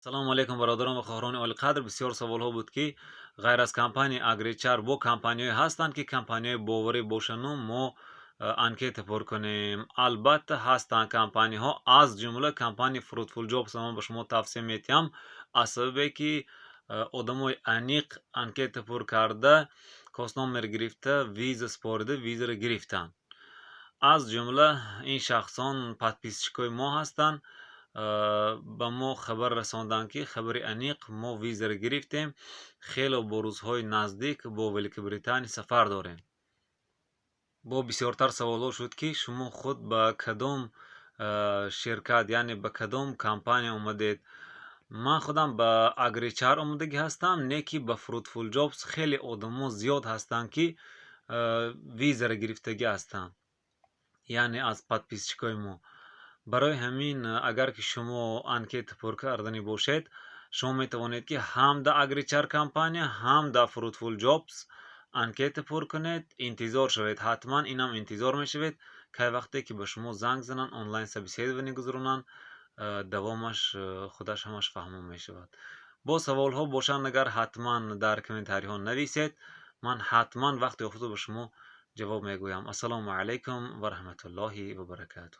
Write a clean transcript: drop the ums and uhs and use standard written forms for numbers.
سلام علیکم برادران و خواهران القدر. بسیار سوال ها بود که غیر از کمپانی اگریچر با کمپانی هستند که کمپانی باوری باشند ما انکیت پر کنیم. البته هستند کمپانی ها از جمله کمپانی فروتفول جابز ما به شما توصیه میتیم از سببی که آدمای انیق انکیت پر کرده کاسنامر گرفته ویزا سپارده ویزا را گرفتند. از جمله این شخصان подписчикои ما هستند. به ما خبر رساندند که خبر انیق ما ویزا را گرفتیم، خیلی با روزهای نزدیک با ولیک بریتانی سفر داریم. با بسیارتر سوال شد که شما خود به کدام شرکت یعنی به کدام کمپانی آمدید. من خودم به اگریچر آمدگی هستم، نه که به فروتفول جابز. خیلی آدم زیاد هستند که ویزا را گرفتگی هستند، یعنی از подписчикои ما. برای همین اگر که شما انکیت پر کردنی باشید شما میتوانید که هم در اگریچر کمپانی هم در فروتفول جابز انکیت پر کنید. انتظار شوید، حتما اینم انتظار میشوید که وقتی که به شما زنگ زنن آنلاین سابسیدونی گذرونن دوامش خودش همش فهمون میشود. با سوال ها باشند اگر حتما در کامنتاری ها نویسید، من حتما وقتی افتاد به شما جواب میگویم. السلام علیکم و رحمت الله و برکاته.